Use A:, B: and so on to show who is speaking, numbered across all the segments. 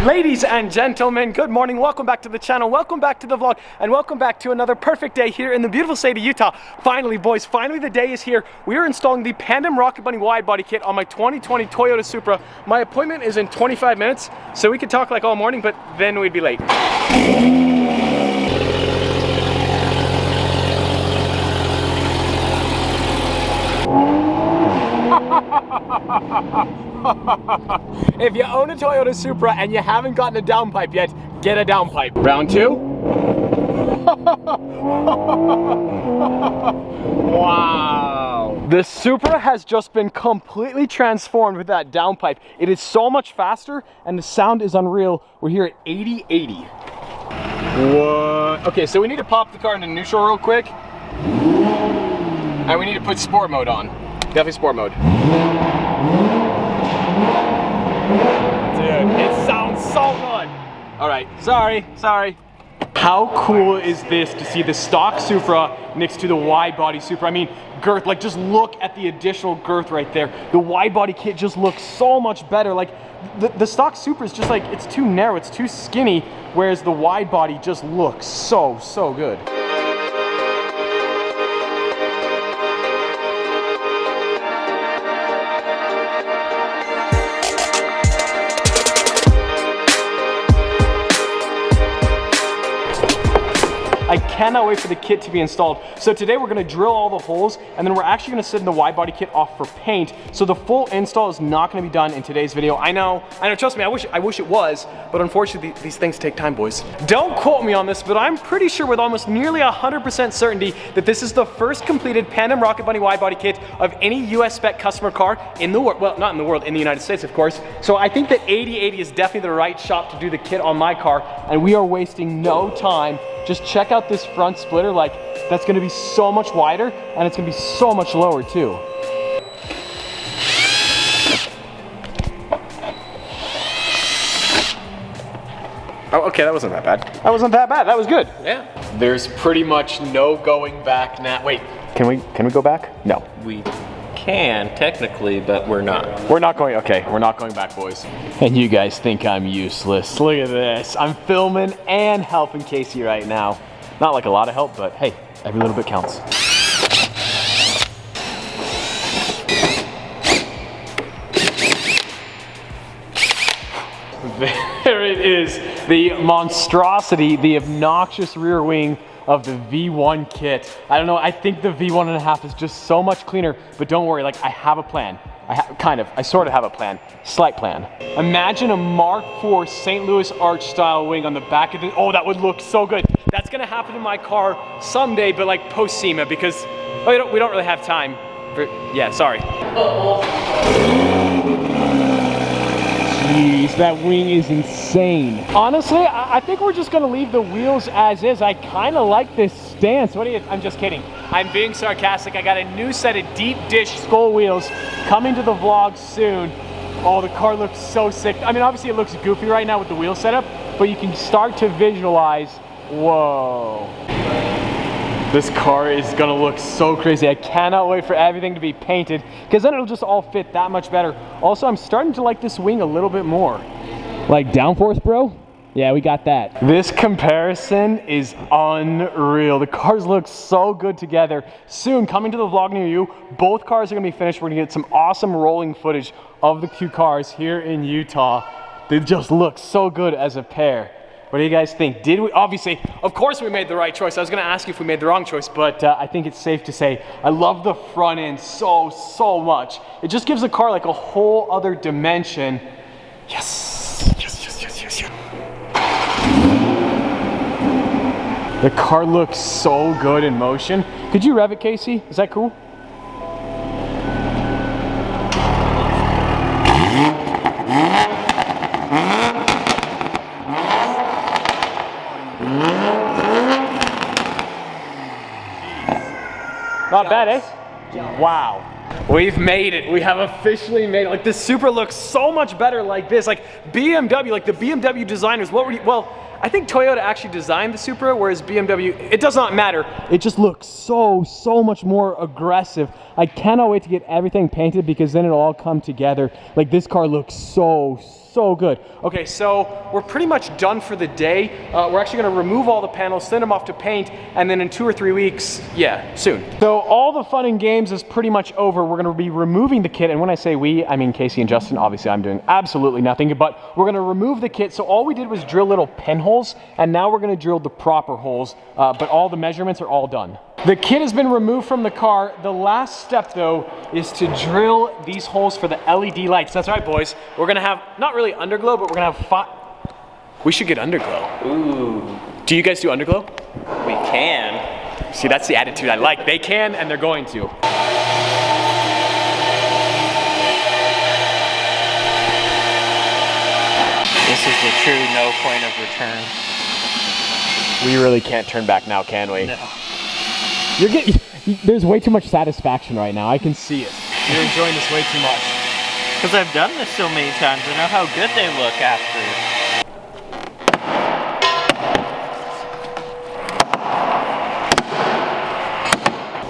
A: Ladies and gentlemen, good morning. Welcome back to the channel. Welcome back to the vlog. And welcome back to another perfect day here in the beautiful state of Utah. Finally, boys, finally the day is here. We are installing the Pandem Rocket Bunny wide body kit on my 2020 Toyota Supra. My appointment is in 25 minutes, so we could talk like all morning, but then we'd be late. If you own a Toyota Supra and you haven't gotten a downpipe yet, get a downpipe. Round two. Wow. The Supra has just been completely transformed with that downpipe. It is so much faster and the sound is unreal. We're here at 80/80. What? Okay, so we need to pop the car into neutral real quick. And we need to put sport mode on. Definitely sport mode. Dude, it sounds so good. All right, sorry. How cool is this to see the stock Supra next to the wide body Supra? I mean, girth, like just look at the additional girth right there. The wide body kit just looks so much better. Like the stock Supra is just like, it's too narrow, it's too skinny, whereas the wide body just looks so good. I cannot wait for the kit to be installed. So today we're gonna drill all the holes and then we're actually gonna send the wide body kit off for paint. So the full install is not gonna be done in today's video. I know, trust me, I wish it was, but unfortunately these things take time, boys. Don't quote me on this, but I'm pretty sure with almost nearly 100% certainty that this is the first completed Pandem Rocket Bunny wide body kit of any US spec customer car in the world. Well, not in the world, in the United States, of course. So I think that 80/80 is definitely the right shop to do the kit on my car, and we are wasting no time. Just check out this front splitter, like that's gonna be so much wider and it's gonna be so much lower too. Oh, okay, that wasn't that bad. That wasn't that bad, that was good. Yeah. There's pretty much no going back now. Wait, can we go back? No.
B: We can technically, but we're not.
A: We're not going, okay, we're not going back, boys. And you guys think I'm useless. Look at this. I'm filming and helping Casey right now. Not like a lot of help, but hey, every little bit counts. There it is, the monstrosity, the obnoxious rear wing of the V1 kit. I don't know, I think the V1.5 is just so much cleaner, but don't worry, like I have a plan. I sort of have a plan, slight plan. Imagine a Mark IV St. Louis arch style wing on the back of the, oh, that would look so good. That's gonna happen in my car someday, but like post SEMA, because oh, we don't really have time for, yeah, sorry. Jeez, that wing is insane. Honestly, I think we're just gonna leave the wheels as is. I kinda like this stance. What do you, I'm just kidding. I'm being sarcastic. I got a new set of deep dish skull wheels coming to the vlog soon. Oh, the car looks so sick. I mean, obviously it looks goofy right now with the wheel setup, but you can start to visualize, whoa. This car is gonna look so crazy. I cannot wait for everything to be painted because then it'll just all fit that much better. Also, I'm starting to like this wing a little bit more. Like downforce, bro? Yeah, we got that. This comparison is unreal. The cars look so good together. Soon, coming to the vlog near you, both cars are gonna be finished. We're gonna get some awesome rolling footage of the two cars here in Utah. They just look so good as a pair. What do you guys think? Did we, obviously, of course we made the right choice. I was gonna ask you if we made the wrong choice, but I think it's safe to say, I love the front end so much. It just gives the car like a whole other dimension. Yes. The car looks so good in motion. Could you rev it, Casey? Is that cool? Not bad, eh? Wow. We've made it. We have officially made it. Like this Supra looks so much better like this. Like BMW, like the BMW designers, what were you, well, I think Toyota actually designed the Supra, whereas BMW, it does not matter. It just looks so much more aggressive. I cannot wait to get everything painted because then it'll all come together. Like this car looks so so good. Okay, so we're pretty much done for the day. We're actually gonna remove all the panels, send them off to paint, and then in 2 or 3 weeks, yeah, soon. So all the fun and games is pretty much over. We're gonna be removing the kit, and when I say we, I mean Casey and Justin. Obviously, I'm doing absolutely nothing, but we're gonna remove the kit. So all we did was drill little pinholes, and now we're gonna drill the proper holes, but all the measurements are all done. The kit has been removed from the car. The last step though is to drill these holes for the LED lights. That's right, boys. We're gonna have, not really underglow, but we're gonna have we should get underglow.
B: Ooh.
A: Do you guys do underglow?
B: We can.
A: See, that's the attitude I like. They can and they're going to.
B: This is the true no point of return.
A: We really can't turn back now, can we?
B: No.
A: You're getting, there's way too much satisfaction right now. I can see it. You're enjoying this way too much.
B: Because I've done this so many times, I know how good they look after.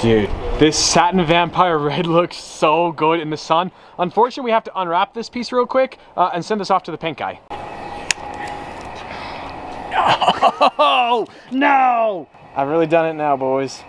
A: Dude, this satin vampire red looks so good in the sun. Unfortunately, we have to unwrap this piece real quick and send this off to the paint guy. Oh, no! I've really done it now, boys.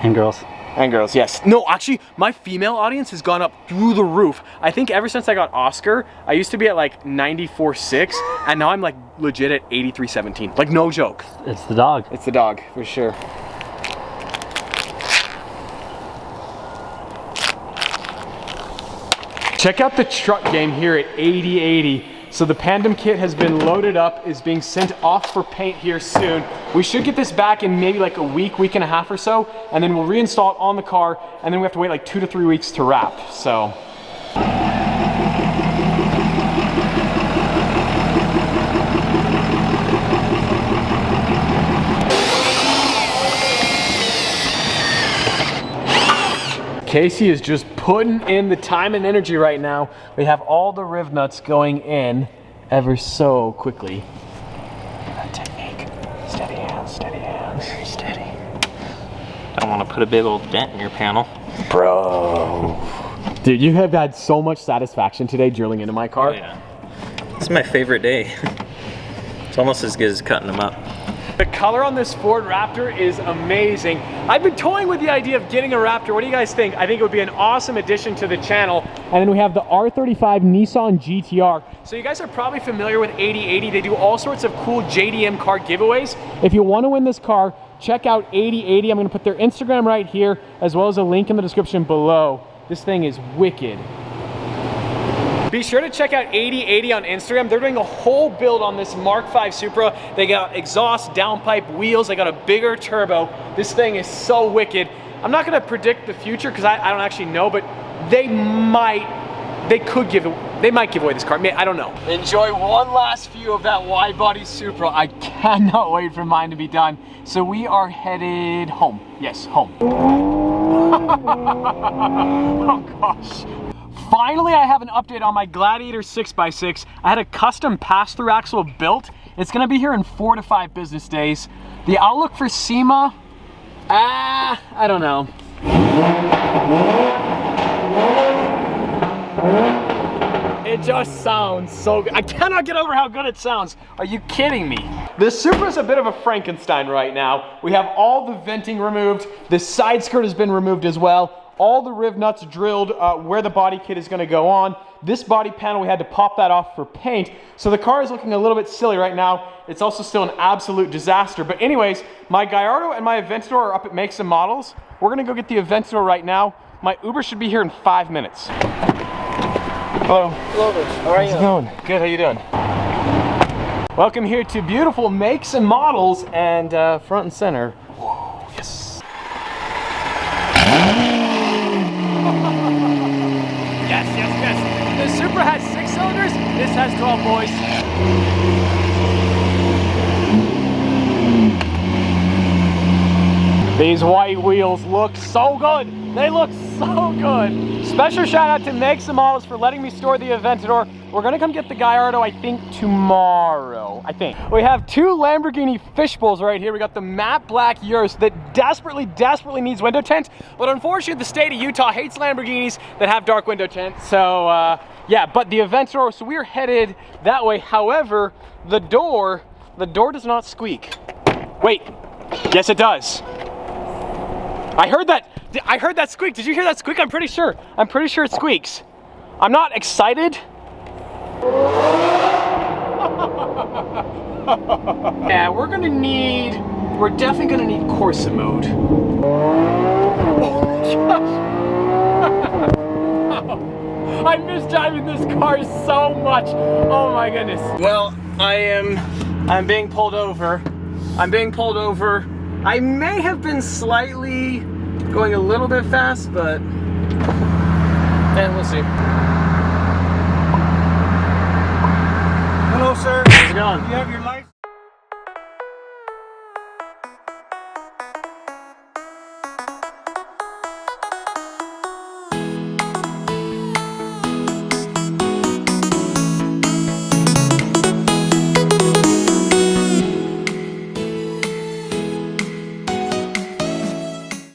C: And girls.
A: And girls, yes. No, actually, my female audience has gone up through the roof. I think ever since I got Oscar, I used to be at like 94.6, and now I'm like legit at 83.17. Like, no joke.
C: It's the dog.
A: It's the dog, for sure. Check out the truck game here at 8080. So the Pandem kit has been loaded up, is being sent off for paint here soon. We should get this back in maybe like a week, week and a half or so, and then we'll reinstall it on the car, and then we have to wait like 2 to 3 weeks to wrap, so. Casey is just putting in the time and energy right now. We have all the riv nuts going in ever so quickly. That technique. Steady hands, steady hands. Very steady.
B: Don't want to put a big old dent in your panel.
A: Bro. Dude, you have had so much satisfaction today drilling into my car.
B: Oh, yeah. This is my favorite day. It's almost as good as cutting them up.
A: The color on this Ford Raptor is amazing. I've been toying with the idea of getting a Raptor. What do you guys think? I think it would be an awesome addition to the channel. And then we have the R35 Nissan GTR. So you guys are probably familiar with 8080. They do all sorts of cool JDM car giveaways. If you want to win this car, check out 8080. I'm going to put their Instagram right here, as well as a link in the description below. This thing is wicked. Be sure to check out 8080 on Instagram. They're doing a whole build on this Mark V Supra. They got exhaust, downpipe, wheels. They got a bigger turbo. This thing is so wicked. I'm not gonna predict the future because I don't actually know, but they might give away this car. I don't know. Enjoy one last view of that wide-body Supra. I cannot wait for mine to be done. So we are headed home. Yes, home. Oh gosh. Finally, I have an update on my Gladiator 6x6. I had a custom pass-through axle built. It's gonna be here in 4 to 5 business days. The outlook for SEMA, I don't know. It just sounds so good. I cannot get over how good it sounds. Are you kidding me? The Supra is a bit of a Frankenstein right now. We have all the venting removed. The side skirt has been removed as well. All the riv nuts drilled where the body kit is going to go on. This body panel, we had to pop that off for paint. So the car is looking a little bit silly right now. It's also still an absolute disaster. But anyways, my Gallardo and my Aventador are up at Make Some Models. We're going to go get the Aventador right now. My Uber should be here in 5 minutes. Hello.
B: Hello, how are you?
A: How's it going? Good, how you doing? Welcome here to beautiful Make Some Models, and front and center. Whoa, yes. Yes, yes, yes. The Supra has 6 cylinders. This has 12, boys. These white wheels look so good. They look so good. Special shout out to Make Some Models for letting me store the Aventador. We're gonna come get the Gallardo, I think, tomorrow, I think. We have 2 Lamborghini fishbowls right here. We got the matte black Urus that desperately needs window tint, but unfortunately the state of Utah hates Lamborghinis that have dark window tint, so Yeah, but the Aventador, so we're headed that way. However, the door does not squeak. Wait, yes it does. I heard that squeak. Did you hear that squeak? I'm pretty sure it squeaks. I'm not excited. Yeah, we're definitely gonna need Corsa mode. I miss driving this car so much. Oh my goodness. Well, I'm being pulled over. I may have been slightly going a little bit fast, but we'll see.
D: Hello, sir.
A: How's it going?
D: You have your license?